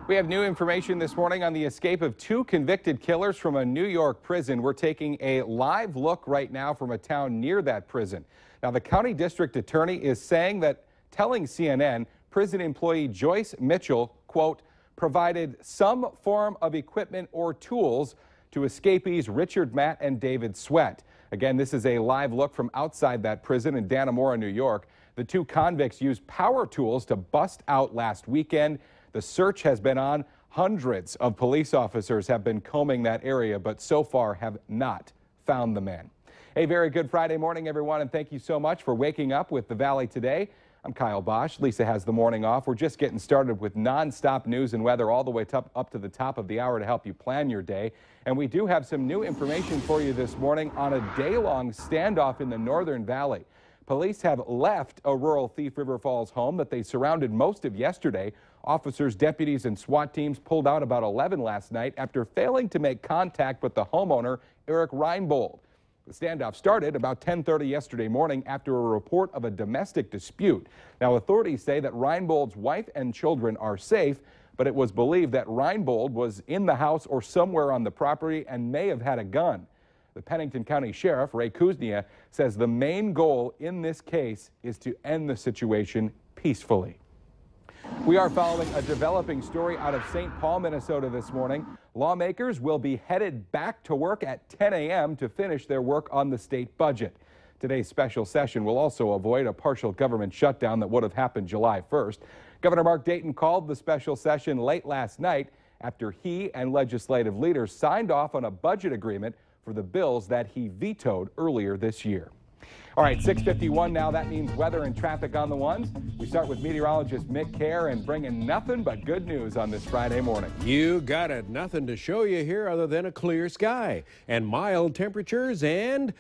We have new information this morning on the escape of two convicted killers from a New York prison. We're taking a live look right now from a town near that prison. Now, the county district attorney is telling CNN prison employee Joyce Mitchell, quote, provided some form of equipment or tools to escapees Richard Matt and David Sweat. Again, this is a live look from outside that prison in Dannemora, New York. The two convicts used power tools to bust out last weekend. The search has been on. Hundreds of police officers have been combing that area, but so far have not found the men. A very good Friday morning, everyone, and thank you so much for waking up with the Valley today. I'm Kyle Bosch. Lisa has the morning off. We're just getting started with nonstop news and weather all the way up to the top of the hour to help you plan your day. And we do have some new information for you this morning on a day-long standoff in the Northern Valley. Police have left a rural Thief River Falls home that they surrounded most of yesterday. Officers, deputies, and SWAT teams pulled out about 11 last night after failing to make contact with the homeowner, Eric Reinbold. The standoff started about 10:30 yesterday morning after a report of a domestic dispute. Now, authorities say that Reinbold's wife and children are safe, but it was believed that Reinbold was in the house or somewhere on the property and may have had a gun. The Pennington County Sheriff, Ray Kuznia, says the main goal in this case is to end the situation peacefully. We are following a developing story out of St. Paul, Minnesota this morning. Lawmakers will be headed back to work at 10 a.m. to finish their work on the state budget. Today's special session will also avoid a partial government shutdown that would have happened July 1st. Governor Mark Dayton called the special session late last night after he and legislative leaders signed off on a budget agreement for the bills that he vetoed earlier this year. All right, 6:51 now. That means weather and traffic on the ones. We start with meteorologist Mick Kerr and bringing nothing but good news on this Friday morning. You got it. Nothing to show you here other than a clear sky and mild temperatures and,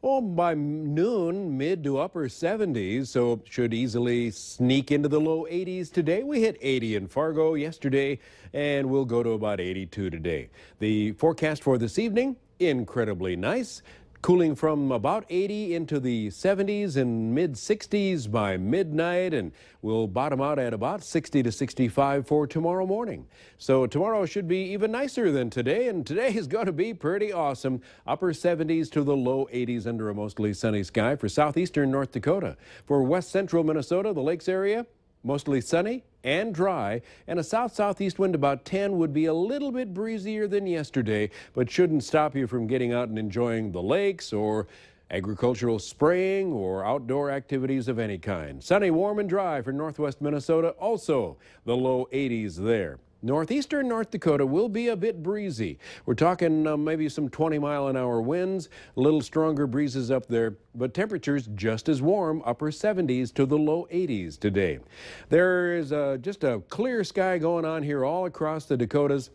by noon, mid to upper 70s, so should easily sneak into the low 80s today. We hit 80 in Fargo yesterday, and we'll go to about 82 today. The forecast for this evening, incredibly nice. Cooling from about 80 into the 70s and mid-60s by midnight, and we'll bottom out at about 60 to 65 for tomorrow morning. So tomorrow should be even nicer than today, and today is going to be pretty awesome. Upper 70s to the low 80s under a mostly sunny sky for southeastern North Dakota. For west central Minnesota, the lakes area, mostly sunny and dry, and a south-southeast wind about 10 would be a little bit breezier than yesterday, but shouldn't stop you from getting out and enjoying the lakes or agricultural spraying or outdoor activities of any kind. Sunny, warm, and dry for northwest Minnesota, also the low 80s there. Northeastern North Dakota will be a bit breezy. We're talking maybe some 20-mile-an-hour winds, a little stronger breezes up there, but temperatures just as warm, upper 70s to the low 80s today. There's just a clear sky going on here all across the Dakotas.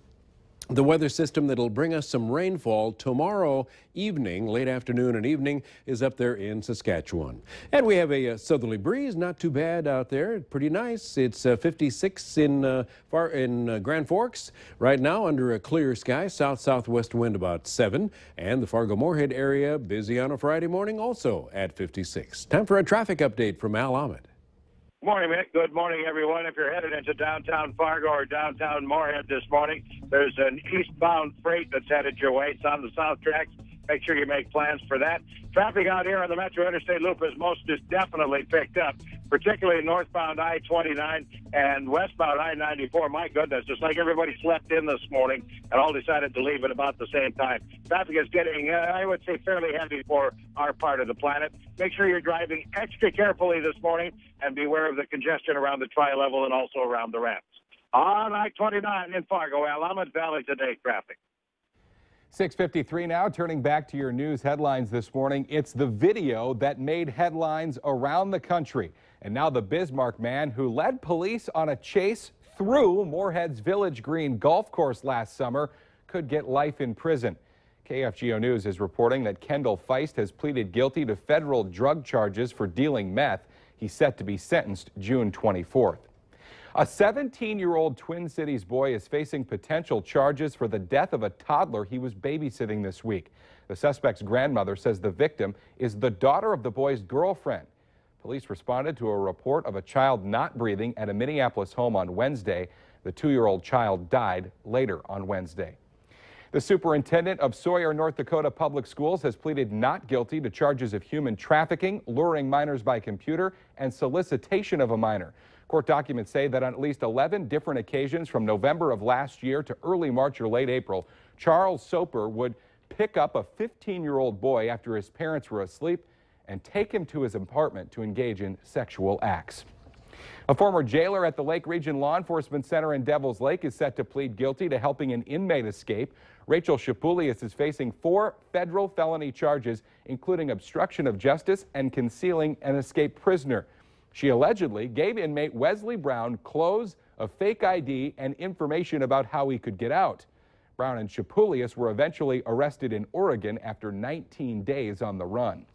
The weather system that'll bring us some rainfall tomorrow evening, late afternoon and evening, is up there in Saskatchewan. And we have a southerly breeze, not too bad out there, pretty nice. It's 56 in Grand Forks right now under a clear sky, south-southwest wind about 7, and the Fargo-Moorhead area busy on a Friday morning also at 56. Time for a traffic update from Al Ahmed. Good morning, Mick. Good morning, everyone. If you're headed into downtown Fargo or downtown Moorhead this morning, there's an eastbound freight that's headed your way. It's on the south tracks. Make sure you make plans for that. Traffic out here on the Metro Interstate Loop is definitely picked up, particularly northbound I-29 and westbound I-94. My goodness, it's like everybody slept in this morning and all decided to leave at about the same time. Traffic is getting, I would say, fairly heavy for our part of the planet. Make sure you're driving extra carefully this morning and beware of the congestion around the tri-level and also around the ramps. On I-29 in Fargo, Willamette Valley today traffic. 6:53 now, turning back to your news headlines this morning. It's the video that made headlines around the country. And now the Bismarck man who led police on a chase through Moorhead's Village Green golf course last summer could get life in prison. KFGO News is reporting that Kendall Feist has pleaded guilty to federal drug charges for dealing meth. He's set to be sentenced June 24th. A 17-year-old Twin Cities boy is facing potential charges for the death of a toddler he was babysitting this week. The suspect's grandmother says the victim is the daughter of the boy's girlfriend. Police responded to a report of a child not breathing at a Minneapolis home on Wednesday. The 2-year-old child died later on Wednesday. The superintendent of Sawyer, North Dakota Public Schools has pleaded not guilty to charges of human trafficking, luring minors by computer, and solicitation of a minor. Court documents say that on at least 11 different occasions from November of last year to early March or late April, Charles Soper would pick up a 15-year-old boy after his parents were asleep and take him to his apartment to engage in sexual acts. A former jailer at the Lake Region Law Enforcement Center in Devil's Lake is set to plead guilty to helping an inmate escape. Rachel Shapoulias is facing 4 federal felony charges, including obstruction of justice and concealing an escaped prisoner. She allegedly gave inmate Wesley Brown clothes, a fake ID, and information about how he could get out. Brown and Shapoulias were eventually arrested in Oregon after 19 days on the run.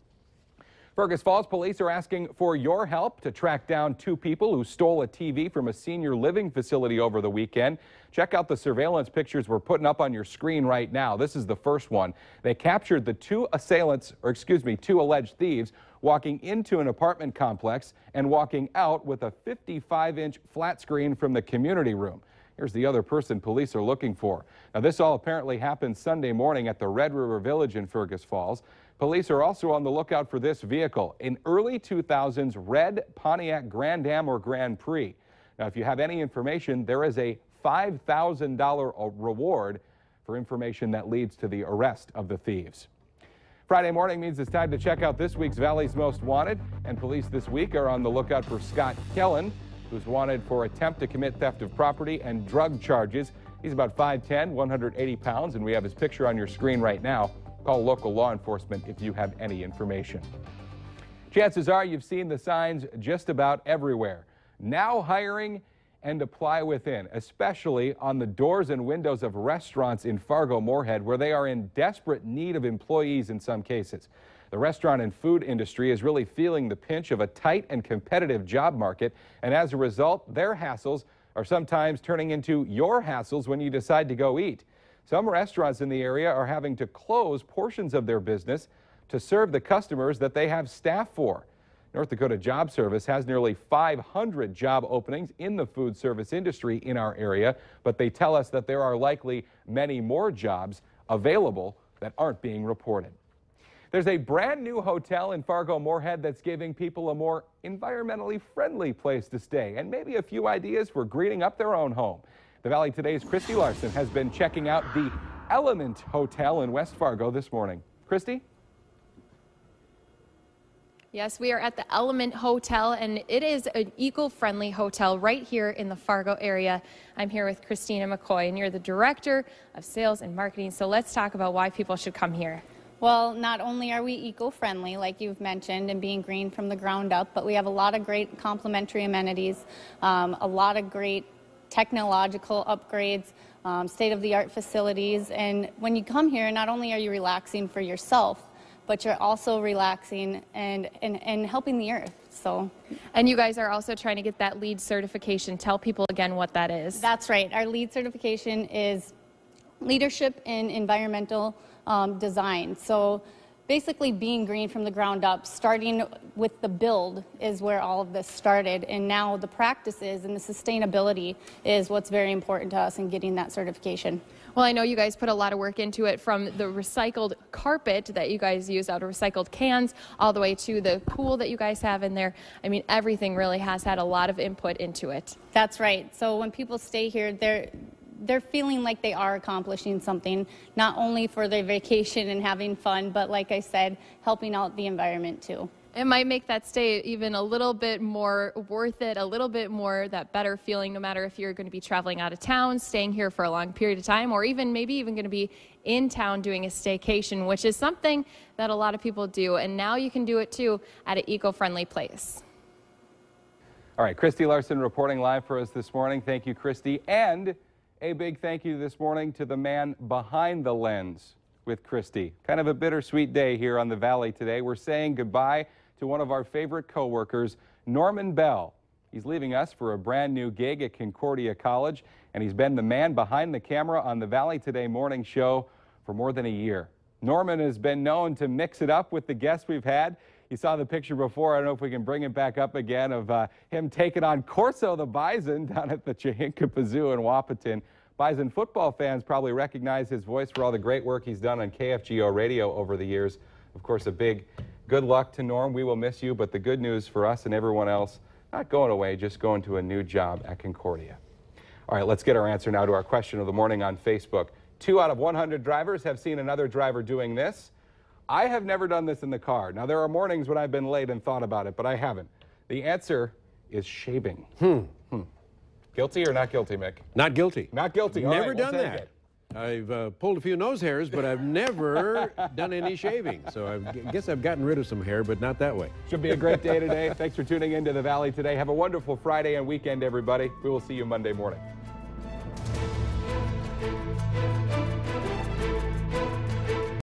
Fergus Falls police are asking for your help to track down 2 people who stole a TV from a senior living facility over the weekend. Check out the surveillance pictures we're putting up on your screen right now. This is the first one. They captured the 2 alleged thieves walking into an apartment complex and walking out with a 55-inch flat screen from the community room. Here's the other person police are looking for. Now, this all apparently happened Sunday morning at the Red River Village in Fergus Falls. Police are also on the lookout for this vehicle, an early 2000s red Pontiac Grand Am or Grand Prix. Now, if you have any information, there is a $5,000 reward for information that leads to the arrest of the thieves. Friday morning means it's time to check out this week's Valley's Most Wanted, and police this week are on the lookout for Scott Kellen, who's wanted for attempt to commit theft of property and drug charges. He's about 5'10", 180 pounds, and we have his picture on your screen right now. Call local law enforcement if you have any information. Chances are you've seen the signs just about everywhere. Now hiring and apply within, especially on the doors and windows of restaurants in Fargo-Moorhead, where they are in desperate need of employees in some cases. The restaurant and food industry is really feeling the pinch of a tight and competitive job market, and as a result, their hassles are sometimes turning into your hassles when you decide to go eat. Some restaurants in the area are having to close portions of their business to serve the customers that they have staff for. North Dakota Job Service has nearly 500 job openings in the food service industry in our area, but they tell us that there are likely many more jobs available that aren't being reported. There's a brand new hotel in Fargo-Moorhead that's giving people a more environmentally friendly place to stay and maybe a few ideas for greening up their own home. The Valley Today's Christy Larson has been checking out the Element Hotel in West Fargo this morning. Christy? Yes, we are at the Element Hotel, and it is an eco-friendly hotel right here in the Fargo area. I'm here with Christina McCoy, and you're the Director of Sales and Marketing. So let's talk about why people should come here. Well, not only are we eco-friendly, like you've mentioned, and being green from the ground up, but we have a lot of great complimentary amenities, a lot of great technological upgrades, state-of-the-art facilities. And when you come here, not only are you relaxing for yourself, but you're also relaxing and helping the earth. So, and you guys are also trying to get that LEED certification. Tell people again what that is. That's right. Our LEED certification is Leadership in Environmental Design. So basically being green from the ground up, starting with the build is where all of this started, and now the practices and the sustainability is what's very important to us in getting that certification. Well, I know you guys put a lot of work into it, from the recycled carpet that you guys use out of recycled cans all the way to the pool that you guys have in there. I mean, everything really has had a lot of input into it. That's right. So when people stay here, they're feeling like they are accomplishing something, not only for their vacation and having fun, but like I said, helping out the environment too. It might make that stay even a little bit more worth it, a little bit more that better feeling, no matter if you're going to be traveling out of town, staying here for a long period of time, or even maybe even going to be in town doing a staycation, which is something that a lot of people do. And now you can do it too at an eco-friendly place. All right, Christy Larson reporting live for us this morning. Thank you, Christy. And a big thank you this morning to the man behind the lens with Christy. Kind of a bittersweet day here on the Valley today. We're saying goodbye to one of our favorite coworkers, Norman Bell. He's leaving us for a brand new gig at Concordia College, and he's been the man behind the camera on the Valley Today morning show for more than a year. Norman has been known to mix it up with the guests we've had. You saw the picture before. I don't know if we can bring it back up again of him taking on Corso the Bison down at the Chihinkapa Zoo in Wahpeton. Bison football fans probably recognize his voice for all the great work he's done on KFGO radio over the years. Of course, a big good luck to Norm. We will miss you, but the good news for us and everyone else, not going away, just going to a new job at Concordia. All right, let's get our answer now to our question of the morning on Facebook. 2 out of 100 drivers have seen another driver doing this. I have never done this in the car. Now, there are mornings when I've been late and thought about it, but I haven't. The answer is shaving. Guilty or not guilty, Mick? Not guilty. Not guilty. Never All right, done we'll that. I've pulled a few nose hairs, but I've never done any shaving. So I guess I've gotten rid of some hair, but not that way. Should be a great day today. Thanks for tuning into the Valley today. Have a wonderful Friday and weekend, everybody. We will see you Monday morning.